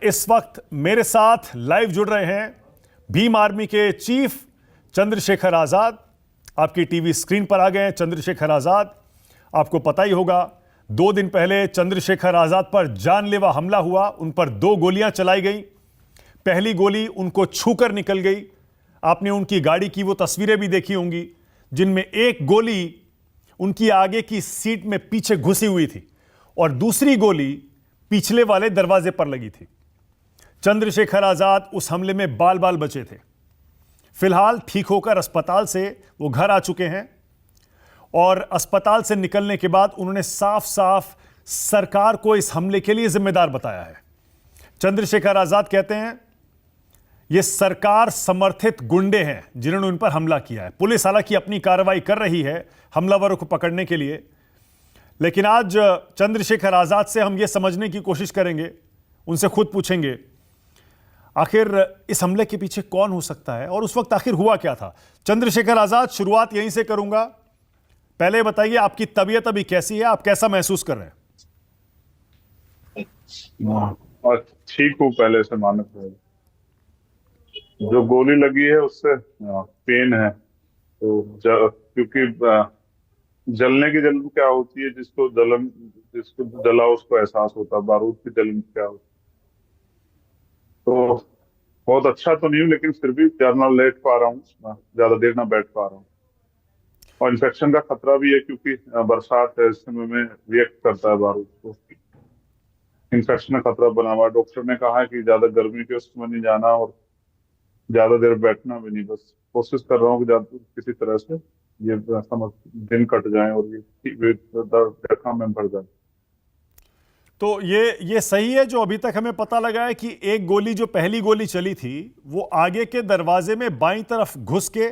इस वक्त मेरे साथ लाइव जुड़ रहे हैं भीम आर्मी के चीफ चंद्रशेखर आजाद। आपकी टीवी स्क्रीन पर आ गए हैं चंद्रशेखर आजाद। आपको पता ही होगा 2 दिन पहले चंद्रशेखर आजाद पर जानलेवा हमला हुआ, उन पर 2 गोलियां चलाई गई। पहली गोली उनको छूकर निकल गई। आपने उनकी गाड़ी की वो तस्वीरें भी देखी होंगी जिनमें एक गोली उनकी आगे की सीट में पीछे घुसी हुई थी और दूसरी गोली पिछले वाले दरवाजे पर लगी थी। चंद्रशेखर आजाद उस हमले में बाल बाल बचे थे। फिलहाल ठीक होकर अस्पताल से वो घर आ चुके हैं और अस्पताल से निकलने के बाद उन्होंने साफ साफ सरकार को इस हमले के लिए जिम्मेदार बताया है। चंद्रशेखर आजाद कहते हैं ये सरकार समर्थित गुंडे हैं जिन्होंने उन पर हमला किया है। पुलिस हालांकि अपनी कार्रवाई कर रही है हमलावरों को पकड़ने के लिए, लेकिन आज चंद्रशेखर आजाद से हम ये समझने की कोशिश करेंगे, उनसे खुद पूछेंगे आखिर इस हमले के पीछे कौन हो सकता है और उस वक्त आखिर हुआ क्या था। चंद्रशेखर आजाद, शुरुआत यहीं से करूंगा। पहले बताइए आपकी तबीयत अभी कैसी है, आप कैसा महसूस कर रहे हैं? और ठीक हूँ पहले से मानक है। जो गोली लगी है उससे पेन है, तो क्योंकि जलने की जलन क्या होती है, जिसको जला उसको एहसास होता है। बारूद की जलन क्या होती है। तो बहुत अच्छा तो नहीं हूँ, लेकिन फिर भी ज्यादा लेट पा रहा हूँ, ज्यादा देर ना बैठ पा रहा हूँ। और इन्फेक्शन का खतरा भी है क्योंकि बरसात है, इस समय में रिएक्ट करता है बारूद को। इन्फेक्शन का खतरा बना हुआ। डॉक्टर ने कहा है कि ज्यादा गर्मी के उसमें नहीं जाना और ज्यादा देर बैठना भी नहीं। बस कोशिश कर रहा हूँ कि किसी तरह से ये समझ दिन कट जाए और ये जख्म में भर जाए। तो ये सही है जो अभी तक हमें पता लगा है कि एक गोली, जो पहली गोली चली थी, वो आगे के दरवाजे में बाईं तरफ घुस के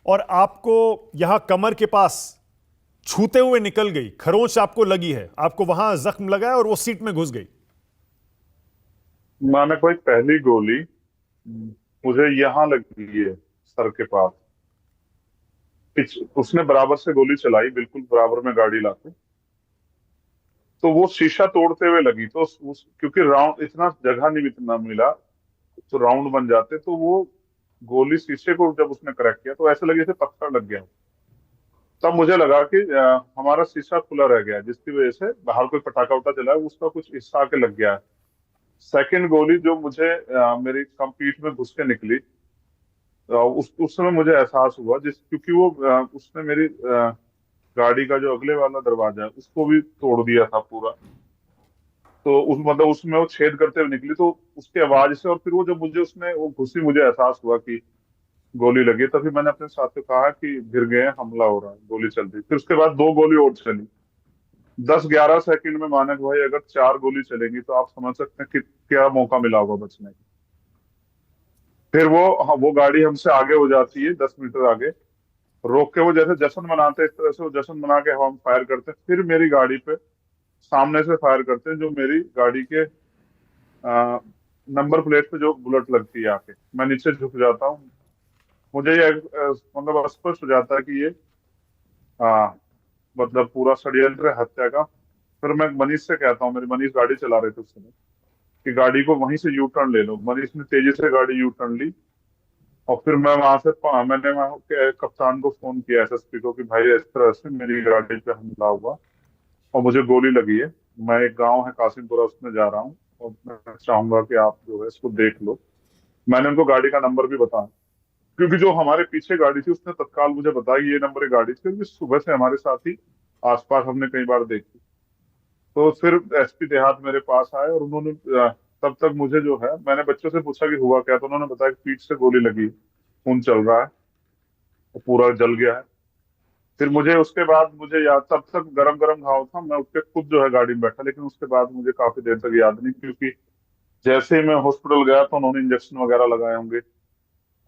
और आपको यहां कमर के पास छूते हुए निकल गई। खरोंच आपको लगी है, आपको वहां जख्म लगा है और वो सीट में घुस गई। मानक भाई, पहली गोली मुझे यहाँ लगी है, सर के पास। उसने बराबर से गोली चलाई, बिल्कुल बराबर में गाड़ी लाके, तो वो शीशा तोड़ते हुए लगी। तो क्योंकि राउंड इतना जगह नहीं इतना मिला, तो राउंड बन जाते, तो वो गोली शीशे को जब उसने क्रैक किया तो ऐसे लगे जैसे पत्थर लग गया। तब मुझे लगा कि हमारा शीशा खुला रह गया, जिसकी वजह से बाहर कोई पटाखा उठा चला है, उसका कुछ हिस्सा आके लग गया है। सेकंड गोली जो मुझे मेरी कम पीठ में घुस के निकली, उस समय मुझे एहसास हुआ, क्योंकि वो उसने मेरी गाड़ी का जो अगले वाला दरवाजा है उसको भी तोड़ दिया था पूरा। तो मतलब उसमें वो छेद करते हुए निकली, तो उसकी आवाज से और फिर वो जब मुझे उसमें वो घुसी, मुझे एहसास हुआ कि गोली लगी। तभी मैंने अपने साथी को कहा कि गिर गए, हमला हो रहा है, गोली चल रही। फिर उसके बाद 2 गोली और चली 10-11 सेकंड में। मानक भाई, अगर 4 गोली चलेंगी तो आप समझ सकते हैं कि क्या मौका मिला होगा बचने का। फिर वो गाड़ी हमसे आगे हो जाती है, 10 मीटर आगे रोक के। वो जैसे जश्न मनाते हैं, इस तरह से वो जश्न मना के हम फायर करते हैं। फिर मेरी गाड़ी पे सामने से फायर करते हैं, जो मेरी गाड़ी के नंबर प्लेट पे जो बुलेट लगती है आके। मैं नीचे झुक जाता हूँ। मुझे ये मतलब स्पष्ट हो जाता है कि ये मतलब पूरा षड्यंत्र है हत्या का। फिर मैं मनीष से कहता हूँ, मेरी मनीष गाड़ी चला रहे थे उस समय, कि गाड़ी को वहीं से यू टर्न ले लो। मनीष ने तेजी से गाड़ी यू टर्न ली और फिर मैंने वहाँ के कप्तान को फोन किया, एसएसपी को, कि भाई इस तरह से मेरी गाड़ी पे हमला हुआ और मुझे गोली लगी है। मैं एक गांव है कासिमपुरा, उसमें जा रहा हूँ और मैं चाहूंगा कि आप जो है इसको देख लो। मैंने उनको गाड़ी का नंबर भी बताया, क्योंकि जो हमारे पीछे गाड़ी थी उसने तत्काल मुझे बताया ये नंबर की गाड़ी थी, क्योंकि सुबह से हमारे साथ ही आसपास हमने कई बार देखी। तो फिर एसपी देहात मेरे पास आए और उन्होंने तब तक मुझे जो है, मैंने बच्चों से पूछा कि हुआ क्या, तो उन्होंने बताया कि पीठ से गोली लगी, खून चल रहा है, पूरा जल गया है। फिर मुझे उसके बाद मुझे याद, तब तक गरम गरम घाव था, मैं उठ के खुद जो है गाड़ी में बैठा, लेकिन उसके बाद मुझे काफी देर तक याद नहीं, क्योंकि जैसे ही मैं हॉस्पिटल गया तो उन्होंने इंजेक्शन वगैरह लगाए होंगे,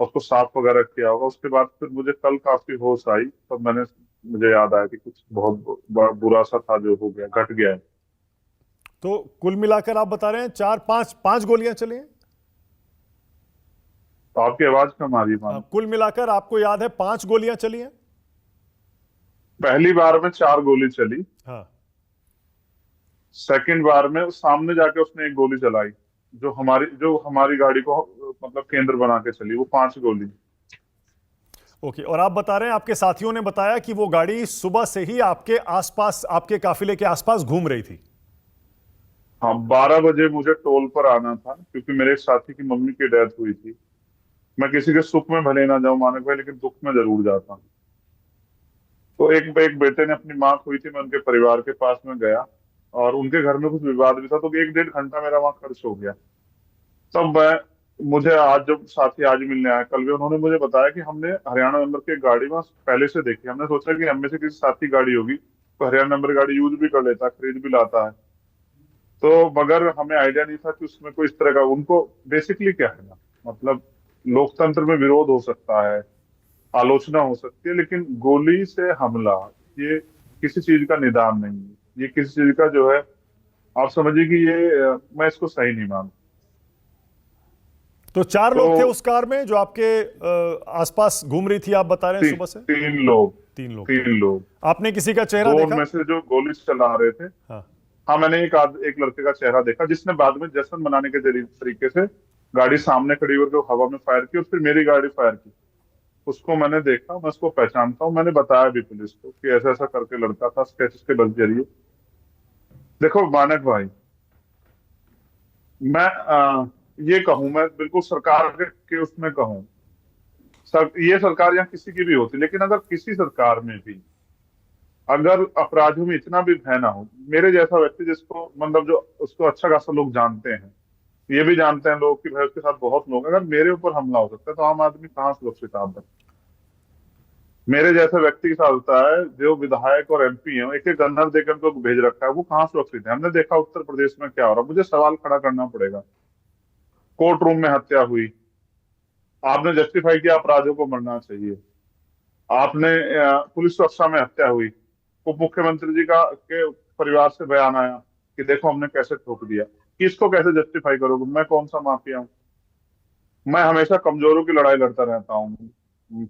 उसको साफ वगैरह किया होगा। उसके बाद फिर मुझे कल काफी होश आई, तब मुझे याद आया कि कुछ बहुत बुरा सा था जो हो गया, घट गया है। तो कुल मिलाकर आप बता रहे हैं 4-5 गोलियां चली हैं। तो आपकी आवाज कम आ रही है मानो। कुल मिलाकर आपको याद है 5 गोलियां चली हैं। पहली बार में 4 गोली चली। हाँ। सेकंड बार में सामने जाके उसने एक गोली चलाई। जो हमारी गाड़ी को मतलब केंद्र बना के चली, वो 5 गोली। ओके, और आप बता रहे हैं आपके साथियों ने बताया कि वो गाड़ी सुबह से ही आपके आसपास, आपके काफिले के आसपास घूम रही थी। हाँ, 12 बजे मुझे टोल पर आना था, क्योंकि मेरे एक साथी की मम्मी की डेथ हुई थी। मैं किसी के सुख में भले ना जाऊं मानक भाई, लेकिन दुख में जरूर जाता हूँ। तो एक एक बेटे ने अपनी माँ खोई थी, मैं उनके परिवार के पास में गया, और उनके घर में कुछ विवाद भी था, तो 1 डेढ़ घंटा मेरा वहां खर्च हो गया। तब मैं मुझे आज जब साथी आज मिलने आया कल भी, उन्होंने मुझे बताया कि हमने हरियाणा नंबर की एक गाड़ी वहां पहले से देखी। हमने सोचा कि हम में से किसी साथी की गाड़ी होगी, तो हरियाणा नंबर गाड़ी यूज भी कर लेता है, खरीद भी लाता है। तो मगर हमें आइडिया नहीं था कि उसमें कोई इस तरह का, उनको बेसिकली क्या है ना, मतलब लोकतंत्र में विरोध हो सकता है, आलोचना हो सकती है, लेकिन गोली से हमला, ये किसी चीज का निदान नहीं है। ये किसी चीज का जो है, आप समझिए कि ये मैं इसको सही नहीं मानता। तो 4 तो लोग थे उस कार में जो आपके आसपास घूम रही थी, आप बता रहे हैं सुबह से? 3 लोग। 3 लोग थे। 3 लोग। आपने किसी का चेहरा दो देखा? उनमें से जो गोली चला रहे थे, हाँ। हाँ, मैंने एक लड़के का चेहरा देखा, जिसने बाद में जश्न मनाने के तरीके से गाड़ी सामने खड़ी होकर हवा में फायर की, और फिर मेरी गाड़ी फायर की। उसको मैंने देखा, मैं उसको पहचानता हूँ, मैंने बताया भी पुलिस को कि ऐसा ऐसा करके लड़का था, स्केच के बल जरिए। देखो मानक भाई, मैं ये कहूं, मैं बिल्कुल सरकार के उसमें कहूं, ये सरकार यहाँ किसी की भी होती, लेकिन अगर किसी सरकार में भी अगर अपराधियों में इतना भी भय ना हो, मेरे जैसा व्यक्ति जिसको मतलब जो उसको अच्छा खासा लोग जानते हैं, ये भी जानते हैं लोग कि भाई उसके साथ बहुत लोग हैं, अगर मेरे ऊपर हमला हो सकता है, तो आम आदमी कहाँ सुरक्षित आप बताइए। मेरे जैसे व्यक्ति के साथ होता है, जो विधायक और एमपी हैं, एक एक गन्नर देकर उनको भेज रखा है, वो कहाँ सुरक्षित है? हमने देखा उत्तर प्रदेश में क्या हो रहा है। मुझे सवाल खड़ा करना पड़ेगा। कोर्ट रूम में हत्या हुई, आपने जस्टिफाई किया अपराधियों को मरना चाहिए। आपने पुलिस सुरक्षा में हत्या हुई, उप मुख्यमंत्री जी का के परिवार से बयान आया कि देखो हमने कैसे ठोक दिया। किसको कैसे जस्टिफाई करोगे? मैं कौन सा माफिया हूँ? मैं हमेशा कमजोरों की लड़ाई लड़ता रहता हूँ।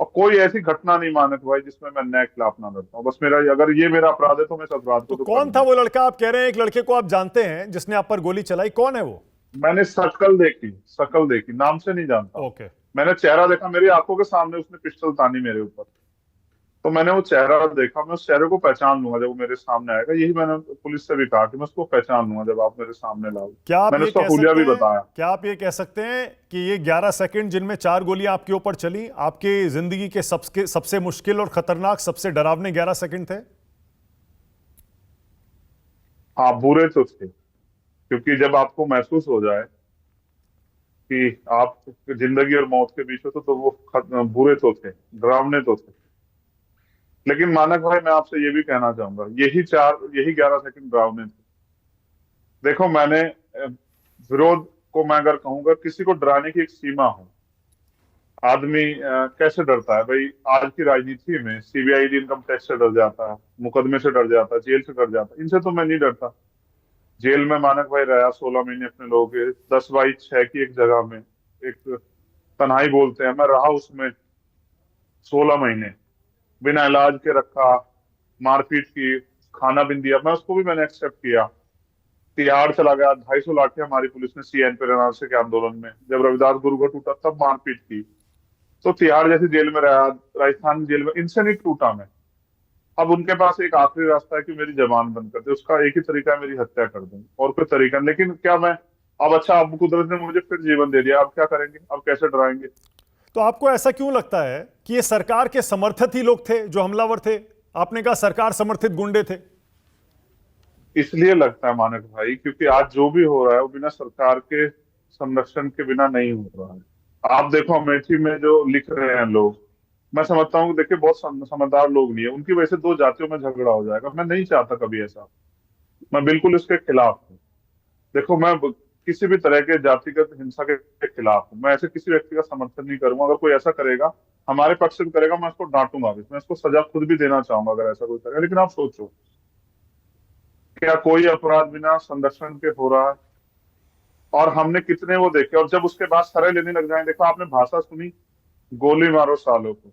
और कोई ऐसी घटना नहीं मानक भाई जिसमें मैं अन्याय के खिलाफ ना लड़ता हूँ। बस मेरा, अगर ये मेरा अपराध है तो मैं इस अपराध तो को तो कौन था करूंगा। वो लड़का? आप कह रहे हैं एक लड़के को आप जानते हैं जिसने आप पर गोली चलाई, कौन है वो? मैंने शकल देखी, नाम से नहीं जानता हूँ। ओके। मैंने चेहरा देखा, मेरी आंखों के सामने उसने पिस्टल तानी मेरे ऊपर, तो मैंने वो चेहरा देखा। मैं उस चेहरे को पहचान लूंगा जब वो मेरे सामने आएगा। यही मैंने पुलिस से भी कहा कि मैं उसको पहचान लूंगा जब आप मेरे सामने लाओ। क्या आप मैंने ये उसका कह हुलिया सकते भी हैं, बताया। क्या आप ये कह सकते हैं कि ये 11 सेकंड जिनमें 4 गोलियां आपके ऊपर चली, आपके जिंदगी के सबसे मुश्किल और खतरनाक, सबसे डरावने 11 सेकंड थे? हाँ, बुरे तो थे, क्योंकि जब आपको महसूस हो जाए कि आप जिंदगी और मौत के बीच हो, तो वो बुरे तो थे, डरावने तो थे। लेकिन मानक भाई, मैं आपसे ये भी कहना चाहूंगा, यही 11 सेकंड डरावने थे। देखो मैंने विरोध को, मैं अगर कहूंगा, किसी को डराने की एक सीमा हो। आदमी कैसे डरता है भाई? आज की राजनीति में सीबीआई इनकम टैक्स से डर जाता है, मुकदमे से डर जाता है, जेल से डर जाता है। इनसे तो मैं नहीं डरता। जेल में मानक भाई रहा 16 महीने अपने लोगों के, 10 बाई 6 की एक जगह में, एक तन्हाई बोलते हैं, मैं रहा उसमें 16 महीने, बिना इलाज के रखा, मारपीट की, खाना भी नहीं दिया, मैं उसको भी मैंने एक्सेप्ट किया। तिहाड़ चला गया, 250 लाठियां मारी पुलिस ने सीएन पे एनआरसी के आंदोलन में, जब रविदास गुरु का टूटा तब मारपीट की। तो तिहाड़ जैसी जेल में रहा, राजस्थान जेल में, इनसे नहीं टूटा मैं। अब उनके पास एक आखिरी रास्ता है कि मेरी जबान बंद कर दे। उसका एक ही तरीका है, मेरी हत्या कर दें, और कोई तरीका नहीं। लेकिन क्या मैं, अब अच्छा, अब कुदरत ने मुझे फिर जीवन दे दिया, अब क्या करेंगे? अब कैसे डराएंगे? तो आपको ऐसा क्यों लगता है कि ये सरकार के समर्थित ही लोग थे जो हमलावर थे? आपने कहा सरकार समर्थित गुंडे थे। इसलिए लगता है मानक भाई, क्योंकि आज जो भी हो रहा है वो बिना सरकार के संरक्षण के बिना नहीं हो रहा है। आप देखो अमेठी में जो लिख रहे हैं लोग, मैं समझता हूँ कि देखिए बहुत समझदार लोग नहीं है, उनकी वजह से 2 जातियों में झगड़ा हो जाएगा। मैं नहीं चाहता कभी ऐसा, मैं बिल्कुल इसके खिलाफ हूँ। देखो मैं किसी भी तरह के जातिगत हिंसा के खिलाफ हूँ। मैं ऐसे किसी व्यक्ति का समर्थन नहीं करूंगा। अगर कोई ऐसा करेगा, हमारे पक्ष से भी करेगा, मैं उसको डांटूंगा भी, मैं उसको सजा खुद भी देना चाहूंगा अगर ऐसा कोई करेगा। लेकिन आप सोचो, क्या कोई अपराध बिना संरक्षण के हो रहा है? और हमने कितने वो देखे, और जब उसके बाद सरे लेने लग जाए। देखो आपने भाषा सुनी, गोली मारो सालों को।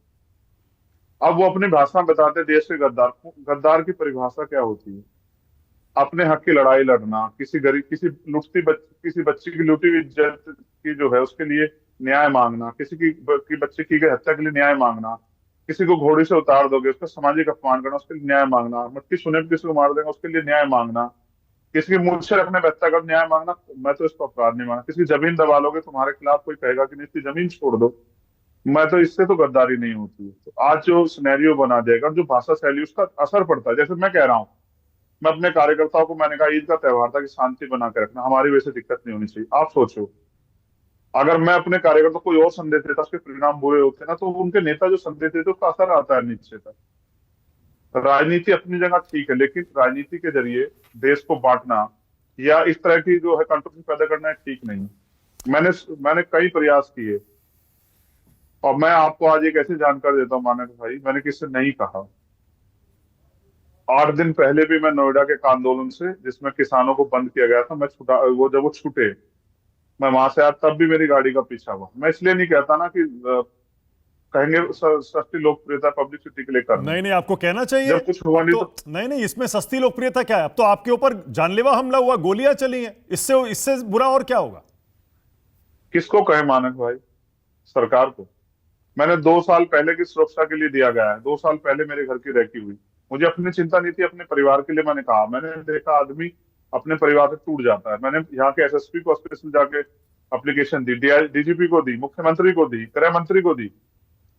अब वो अपनी भाषा में बताते देश के गद्दार को। गद्दार की परिभाषा क्या होती है? अपने हक की लड़ाई लड़ना, किसी गरीब, किसी बच्ची की लूटी हुई इज्जत की जो है उसके लिए न्याय मांगना, की बच्चे की गई हत्या के लिए न्याय मांगना, किसी को घोड़ी से उतार दोगे उसका सामाजिक अपमान करना, उसके लिए न्याय मांगना, मटकी छूने पे किसी को मार देगा उसके लिए न्याय मांगना, किसी की मूर्छा रखने पे हत्या कर न्याय मांगना, मैं तो इसको अपराध नहीं मांगना। किसी की जमीन दबा लोगे, तुम्हारे खिलाफ कोई कहेगा कि नहीं इसकी जमीन छोड़ दो, मैं तो इससे तो गद्दारी नहीं होती है। तो आज जो सिनेरियो बना देगा, जो भाषा शैली, उसका असर पड़ता है। जैसे मैं कह रहा हूँ, मैं अपने कार्यकर्ताओं को, मैंने कहा ईद का त्योहार था कि शांति बना के रखना, हमारी वजह से दिक्कत नहीं होनी चाहिए। आप सोचो, अगर मैं अपने कार्यकर्ता को कोई और संदेश देता, उसके परिणाम बुरे होते ना, तो उनके नेता जो संदेश देते उसका असर आता है नीचे तक। राजनीति अपनी जगह ठीक है, लेकिन राजनीति के जरिए देश को बांटना या इस तरह की जो है कंट्रोवर्सी पैदा करना ठीक नहीं। मैंने मैंने कई प्रयास किए, और मैं आपको आज एक ऐसी जानकारी देता हूँ मानक भाई, मैंने किसी से नहीं कहा। 8 दिन पहले भी मैं नोएडा के एक आंदोलन से, जिसमें किसानों को बंद किया गया था, मैं छुटा, वो जब वो छूटे, मैं वहां से आया, तब भी मेरी गाड़ी का पीछा हुआ। मैं इसलिए नहीं कहता ना कि कहेंगे सस्ती लोकप्रियता पब्लिसिटी के लिए करना, नहीं नहीं, आपको कहना चाहिए। जब कुछ हुआ अब नहीं तो तो नहीं नहीं, इसमें सस्ती लोकप्रियता क्या है? अब तो आपके ऊपर जानलेवा हमला हुआ, गोलियां चली हैं, इससे इससे बुरा और क्या होगा? किसको कहे मानक भाई? सरकार को। मैंने 2 साल पहले की सुरक्षा के लिए दिया गया है, 2 साल पहले मेरे घर की रैकी हुई, मुझे अपनी चिंता नहीं थी अपने परिवार के लिए। मैंने कहा, मैंने देखा आदमी अपने परिवार से टूट जाता है। मैंने यहाँ के एसएसपी को स्पेशल जाके एप्लीकेशन दी, डीजीपी को दी, मुख्यमंत्री को दी, गृह मंत्री को दी,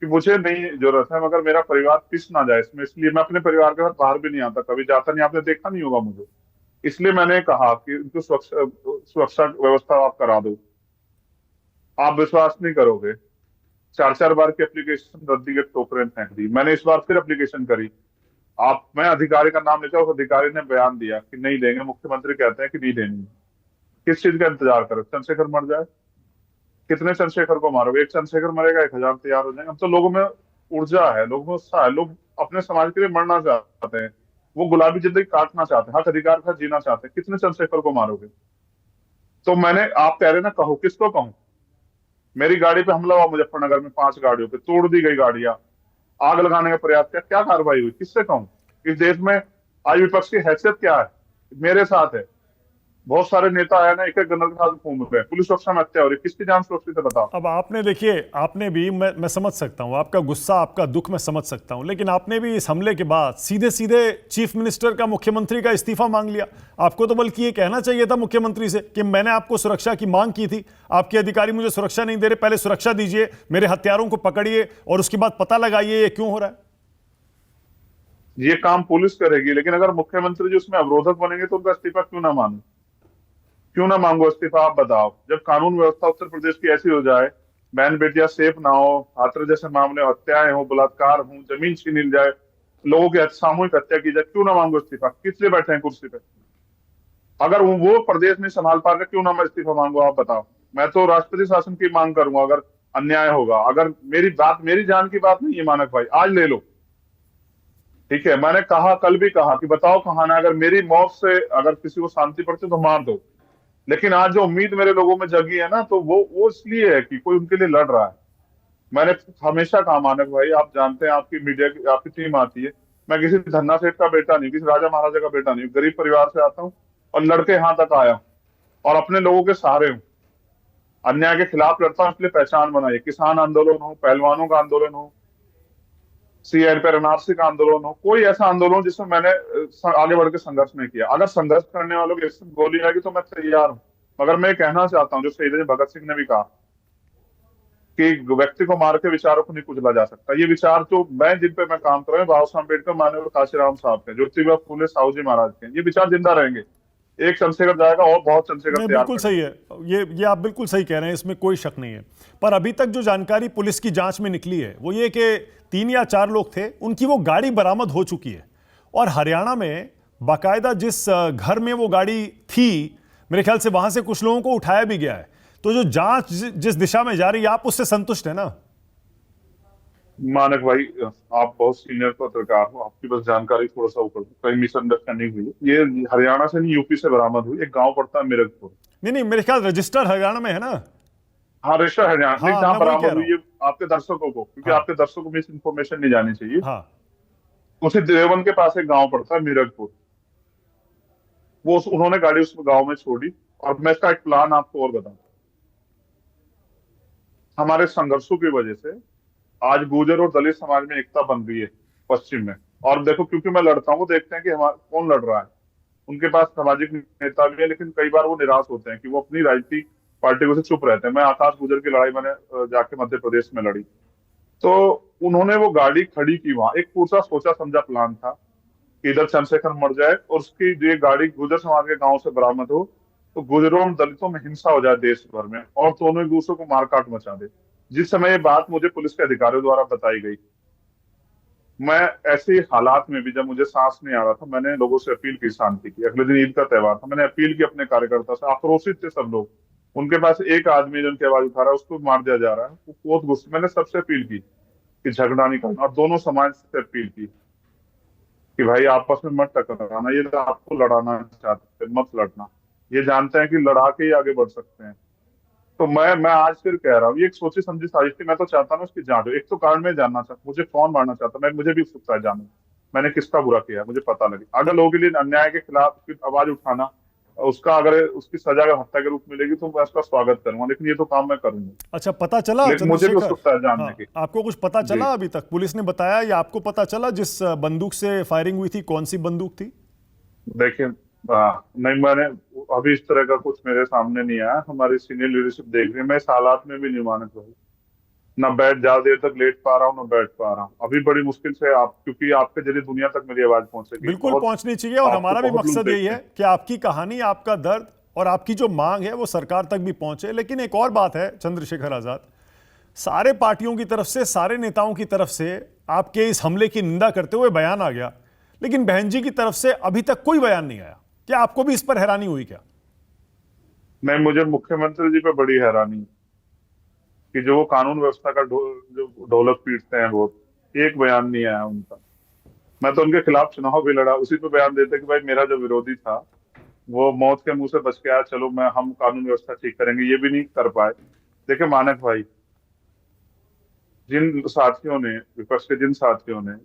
कि मुझे नहीं जरूरत है, मगर मेरा परिवार पिस ना जाए इसमें, इसलिए मैं अपने परिवार के साथ बाहर भी नहीं आता, कभी जाता नहीं, आपने देखा नहीं होगा मुझे। इसलिए मैंने कहा कि इनको सुरक्षा सुरक्षा व्यवस्था आप करा दो। आप विश्वास नहीं करोगे, 4 4 बार की एप्लीकेशन रद्दी के टोकरे में फेंक दी। मैंने इस बार फिर एप्लीकेशन करी, मैं अधिकारी का नाम लेता, उस अधिकारी ने बयान दिया कि नहीं देंगे, मुख्यमंत्री कहते हैं कि नहीं देंगे। किस चीज का इंतजार करो? चंद्रशेखर मर जाए? कितने चंद्रशेखर को मारोगे? एक चंद्रशेखर मरेगा, 1000 तैयार हो जाएंगे। अब तो लोगों में ऊर्जा है, लोगों में उत्साह है, लोग अपने समाज के लिए मरना चाहते हैं, वो गुलाबी जिंदगी काटना चाहते हैं, हक अधिकार का जीना चाहते हैं। कितने चंद्रशेखर को मारोगे? तो मैंने, आप कह रहे ना कहो, किसको कहूं? मेरी गाड़ी पे हमला हुआ मुजफ्फरनगर में, 5 गाड़ियों पे तोड़ दी गई गाड़ियां, आग लगाने का प्रयास किया, क्या कार्रवाई हुई? किससे कहूं? इस देश में आज विपक्ष की हैसियत क्या है? मेरे साथ है, बहुत सारे नेता आए ना, एक एक गनर के साथ घूम रहे हैं, पुलिस सुरक्षा में हत्या हो रही है, किसकी जान सुरक्षित है बताओ? अब आपने देखिए, आपने भी, मैं समझ सकता हूं आपका गुस्सा, आपका दुख मैं समझ सकता हूं, लेकिन आपने भी इस हमले के बाद सीधे सीधे चीफ मिनिस्टर का, मुख्यमंत्री का इस्तीफा मांग लिया। आपको तो बल्कि ये कहना चाहिए था मुख्यमंत्री से कि मैंने आपको सुरक्षा की मांग की थी, आपके अधिकारी मुझे सुरक्षा नहीं दे रहे, पहले सुरक्षा दीजिए, मेरे हत्यारों को पकड़िए और उसके बाद पता लगाइए ये क्यों हो रहा है। ये काम पुलिस करेगी, लेकिन अगर मुख्यमंत्री जी उसमें अवरोधक बनेंगे तो उनका इस्तीफा क्यों ना मानो? क्यों ना मांगो इस्तीफा? आप बताओ। जब कानून व्यवस्था उत्तर प्रदेश की ऐसी हो जाए, बहन बेटियां सेफ ना हो, हाथरस जैसे मामले, हत्याएं हो, बलात्कार हो, जमीन छीन जाए, लोगों की सामूहिक हत्या की जाए, क्यों ना मांगो इस्तीफा? किस लिए बैठे हैं कुर्सी पे? अगर वो प्रदेश नहीं संभाल पा रहे, क्यों ना मैं इस्तीफा मांगू? आप बताओ। मैं तो राष्ट्रपति शासन की मांग करूंगा अगर अन्याय होगा। अगर मेरी जान की बात नहीं है मानक भाई, आज ले लो, ठीक है? मैंने कहा, कल भी कहा कि बताओ कहां ना, अगर मेरी मौत से अगर किसी को शांति पड़ती तो मार दो, लेकिन आज जो उम्मीद मेरे लोगों में जगी है ना, तो वो इसलिए है कि कोई उनके लिए लड़ रहा है। मैंने हमेशा कहा मानक भाई, आप जानते हैं, आपकी मीडिया की आपकी टीम आती है, मैं किसी धन्ना सेठ का बेटा नहीं, किसी राजा महाराजा का बेटा नहीं, गरीब परिवार से आता हूँ और लड़के यहां तक आया हूं और अपने लोगों के सहारे हूं, अन्याय के खिलाफ लड़ता हूं, इसलिए पहचान बनाई। किसान आंदोलन हो, पहलवानों का आंदोलन हो, सीएए पर एनआरसी का आंदोलन हो, कोई ऐसा आंदोलन जिसमें मैंने आगे बढ़ के संघर्ष नहीं किया। अगर संघर्ष करने वालों की गोली आएगी तो मैं तैयार हूं, मगर मैं कहना चाहता हूं, जो शहीद भगत सिंह ने भी कहा कि व्यक्ति को मार के विचारों को नहीं कुचला जा सकता। ये विचार जो जिन पे मैं काम कर रहा हूँ, बाबा साहब अम्बेडकर, माननीय काशीराम साहब के, ज्योतिबा फूले, साहू जी महाराज के, ये विचार जिंदा रहेंगे। एक चंद्रशेखर जाएगा और बहुत चंद्रशेखर नहीं, तैयार बिल्कुल सही है, ये आप बिल्कुल सही कह रहे हैं, इसमें कोई शक नहीं है। पर अभी तक जो जानकारी पुलिस की जांच में निकली है वो ये कि 3 या 4 लोग थे, उनकी वो गाड़ी बरामद हो चुकी है, और हरियाणा में बाकायदा जिस घर में वो गाड़ी थी, मेरे ख्याल से वहां से कुछ लोगों को उठाया भी गया है। तो जो जांच जिस दिशा में जा रही है, आप उससे संतुष्ट है ना? मानक भाई, आप बहुत सीनियर पत्रकार हो, आपकी बस जानकारी थोड़ा सा ऊपर, कहीं मिसअंडरस्टैंडिंग हुई है। ये हरियाणा से नहीं, यूपी से बरामद हुई, एक गांव पड़ता है मिर्गपुर। नहीं नहीं, मेरे ख्याल रजिस्टर हरियाणा में है ना? हाँ, रजिस्टर हरियाणा नहीं, हाँ, जहां मैं वही कह बरामद रहा हुई हूं। है, आपके दर्शकों को, क्योंकि हाँ आपके दर्शकों को मिस इन्फॉर्मेशन नहीं जानी चाहिए। हाँ। उसी देवबंद के पास एक गांव पड़ता है मिर्गपुर। उन्होंने गाड़ी उस गांव में छोड़ी। और मैं इसका एक प्लान आपको और बताऊं। हमारे संघर्षों की वजह से आज गुर्जर और दलित समाज में एकता बन रही है पश्चिम में। और देखो, क्योंकि मैं लड़ता हूँ, वो देखते हैं कि हमारा कौन लड़ रहा है। उनके पास सामाजिक नेता भी है, लेकिन कई बार वो निराश होते हैं कि वो अपनी राजनीतिक पार्टियों से चुप रहते हैं। मैं आकाश गुर्जर की लड़ाई मैंने जाके मध्य प्रदेश में लड़ी। तो उन्होंने वो गाड़ी खड़ी की वहां, एक पूरा सोचा समझा प्लान था कि इधर चंद्रशेखर मर जाए और उसकी जो ये गाड़ी गुर्जर समाज के गांव से बरामद हो, तो गुर्जरों और दलितों में हिंसा हो जाए देश भर में, और दोनों एक दूसरे को मारकाट मचा दे। जिस समय ये बात मुझे पुलिस के अधिकारियों द्वारा बताई गई, मैं ऐसे हालात में भी, जब मुझे सांस नहीं आ रहा था, मैंने लोगों से अपील की शांति की। अगले दिन ईद का त्योहार था, मैंने अपील की अपने कार्यकर्ता से। आक्रोशित थे सब लोग। उनके पास एक आदमी जो उनकी आवाज उठा रहा है उसको मार दिया जा रहा है, वो बहुत गुस्से। मैंने सबसे अपील की कि झगड़ा नहीं करना, और दोनों समाज से अपील की कि भाई आपस में मत टकराना, ये आपको लड़ाना चाहते हैं, मत लड़ना। ये जानते हैं कि लड़ा के ही आगे बढ़ सकते हैं। तो मैं आज फिर कह रहा हूँ, ये एक सोची समझी साजिश थी। मैं तो चाहता हूँ उसकी जांच हो। एक तो कारण मैं जानना चाहता, मुझे कौन मारना चाहता, मैं मुझे भी उत्सुकता है जानने, मैंने किसका बुरा किया, मुझे पता लगे। अगर लोगों के लिए अन्याय के खिलाफ फिर आवाज उठाना, उसका अगर उसकी सजा अगर हत्या के रूप में मिलेगी, तो मैं उसका स्वागत करूंगा, लेकिन ये तो काम मैं करूंगा। अच्छा, पता चला लेकिन मुझे भी चंद्रशेखर? उत्सुकता है जानने हाँ, की। आपको कुछ पता जी। चला अभी तक? पुलिस ने बताया या आपको पता चला जिस बंदूक से फायरिंग हुई थी, कौन सी बंदूक थी? देखिए, नहीं, मैंने अभी इस तरह का कुछ मेरे सामने नहीं आया। हमारी सीनियर लीडरशिप देख रही है। मैं इस हालात में भी नहीं मानक भाई, ना बैठ ज्यादा देर तक लेट पा रहा हूँ, ना बैठ पा रहा हूँ। अभी बड़ी मुश्किल से आप, क्योंकि आपके जरिए दुनिया तक मेरी आवाज पहुंचेगी। बिल्कुल बहुत पहुंचनी चाहिए, और आपको हमारा भी बहुत लोग मकसद यही देखते है हैं। कि आपकी कहानी, आपका दर्द और आपकी जो मांग है वो सरकार तक भी पहुंचे। लेकिन एक और बात है चंद्रशेखर आजाद, सारे पार्टियों की तरफ से, सारे नेताओं की तरफ से आपके इस हमले की निंदा करते हुए बयान आ गया, लेकिन बहन जी की तरफ से अभी तक कोई बयान नहीं आया। क्या आपको भी इस पर हैरानी हुई क्या? नहीं, मुझे मुख्यमंत्री जी पे बड़ी हैरानी है कि जो वो कानून व्यवस्था का जो ढोलक पीटते हैं, वो एक बयान नहीं आया उनका। मैं तो उनके खिलाफ चुनाव भी लड़ा, उसी पे बयान देते कि भाई मेरा जो विरोधी था वो मौत के मुंह से बच के आया, चलो हम कानून व्यवस्था ठीक करेंगे। ये भी नहीं कर पाए। देखिए मानक भाई, जिन साथियों ने, विपक्ष के जिन साथियों ने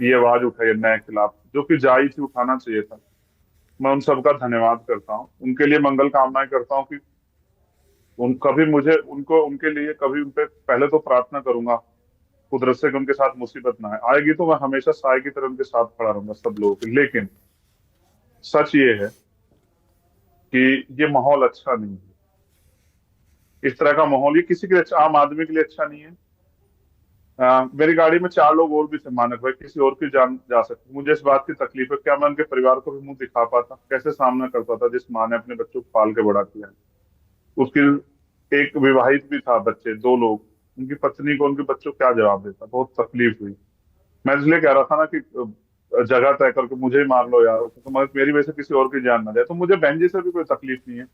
ये आवाज उठाई अन्याय के खिलाफ, जो कि जायज थी, उठाना चाहिए था, मैं उन सबका धन्यवाद करता हूँ। उनके लिए मंगल कामनाएं करता हूँ कि उन कभी मुझे उनको उनके लिए कभी उनपे पहले तो प्रार्थना करूंगा कुदरत से कि उनके साथ मुसीबत ना आए। आएगी तो मैं हमेशा साय की तरह उनके साथ खड़ा रहूंगा सब लोगों के। लेकिन सच ये है कि ये माहौल अच्छा नहीं है। इस तरह का माहौल ये किसी के लिए आम आदमी के लिए अच्छा नहीं है। मेरी गाड़ी में 4 लोग और भी थे मानक भाई, किसी और की जान जा सकती। मुझे इस बात की तकलीफ है, क्या मैं उनके परिवार को भी मुंह दिखा पाता, कैसे सामना कर पाता, जिस माँ ने अपने बच्चों को पाल के बड़ा किया है। उसकी एक विवाहित भी था, बच्चे 2 लोग, उनकी पत्नी को, उनके बच्चों को क्या जवाब देता। बहुत तकलीफ हुई। मैं इसलिए कह रहा था ना कि जगह तय करके मुझे ही मार लो यार, तो मगर मेरी वजह से किसी और की जान ना जाए। तो मुझे बहन जी से भी कोई तकलीफ नहीं है।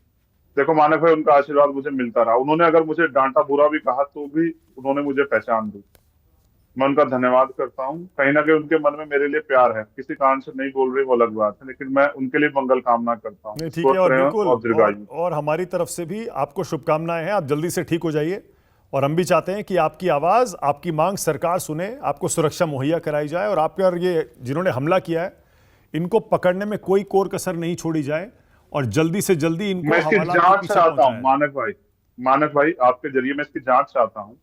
देखो मानक भाई, उनका आशीर्वाद मुझे मिलता रहा। उन्होंने अगर मुझे डांटा, बुरा भी कहा, तो भी उन्होंने मुझे पहचान दी। मैं उनका धन्यवाद करता हूँ। कहीं ना कहीं उनके मन में मेरे लिए प्यार है, किसी कारण से नहीं बोल रही वो अलग बात है, लेकिन मैं उनके लिए मंगल कामना करता हूँ। नहीं, ठीक है, स्वस्थ और रहें बिल्कुल, और दीर्घायु। और हमारी तरफ से भी आपको शुभकामनाएं हैं। आप जल्दी से ठीक हो जाइए, और हम भी चाहते हैं कि आपकी आवाज़, आपकी मांग सरकार सुने, आपको सुरक्षा मुहैया कराई जाए, और आप पर ये जिन्होंने हमला किया है इनको पकड़ने में कोई कोर कसर नहीं छोड़ी जाए, और जल्दी से जल्दी इनको मैं इसकी हवालात के जांच पीछे चाहता हूँ पहुंचाया जाए। मानक भाई, आपके जरिए मैं इसकी जांच चाहता हूँ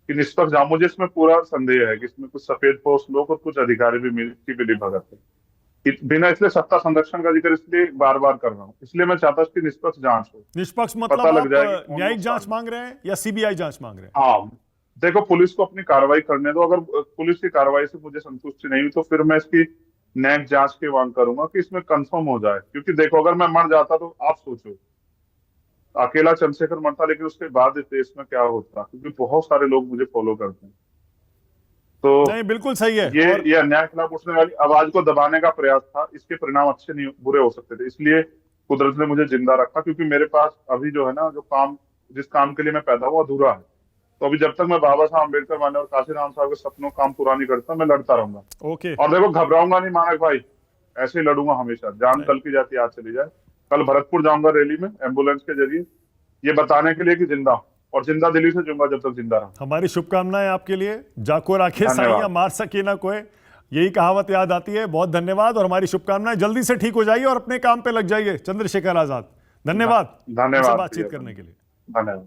कि निष्पक्ष जांच। मुझे इसमें पूरा संदेह है कि इसमें कुछ सफेद पोस्ट लोग और कुछ अधिकारी भी मिली भगत है। बिना, इसलिए सत्ता संरक्षण का जिक्र इसलिए बार बार कर रहा हूँ, इसलिए मैं चाहता हूँ इसकी निष्पक्ष जांच हो। निष्पक्ष पता मतलब लग आप जाए कि कौन न्यायिक लोग जांच शामिल। मांग रहे हैं या सीबीआई जांच मांग रहे हैं? हाँ, देखो पुलिस को अपनी कार्रवाई करने दो। अगर पुलिस की कार्रवाई से मुझे संतुष्टि नहीं हुई, तो फिर मैं इसकी न्यायिक जांच की मांग करूंगा कि इसमें कंफर्म हो जाए। क्योंकि देखो, अगर मैं मर जाता तो आप सोचो, अकेला चंद्रशेखर मरता, लेकिन उसके बाद इस देश में क्या होता, क्योंकि बहुत सारे लोग मुझे फॉलो करते हैं। तो नहीं, बिल्कुल सही है। और ये अन्याय के खिलाफ उठने वाली आवाज को दबाने का प्रयास था। इसके परिणाम अच्छे नहीं, बुरे हो सकते थे। इसलिए कुदरत ने मुझे जिंदा रखा, क्योंकि मेरे पास अभी जो है ना, जो काम, जिस काम के लिए मैं पैदा हुआ, अधूरा है। तो अभी जब तक मैं बाबा साहब अम्बेडकर माने और काशीराम साहब के सपनों काम पूरा नहीं करता, मैं लड़ता रहूंगा। ओके। और देखो, घबराऊंगा नहीं मानक भाई, ऐसे ही लड़ूंगा हमेशा। जान नहीं, कल की जाती आज चली जाए। कल भरतपुर जाऊंगा रैली में एम्बुलेंस के जरिए, ये बताने के लिए कि जिंदा हूं, और जिंदा दिली से जूंगा जब तक जिंदा रहा। हमारी शुभकामनाएं आपके लिए। जाको राखे साइया धन्यवाद। मार सके ना कोई। यही कहावत याद आती है। बहुत धन्यवाद और हमारी शुभकामनाएं, जल्दी से ठीक हो जाइए और अपने काम पे लग जाइए चंद्रशेखर आजाद। धन्यवाद हमसे धन्यवाद बातचीत भैया, करने के लिए। धन्यवाद।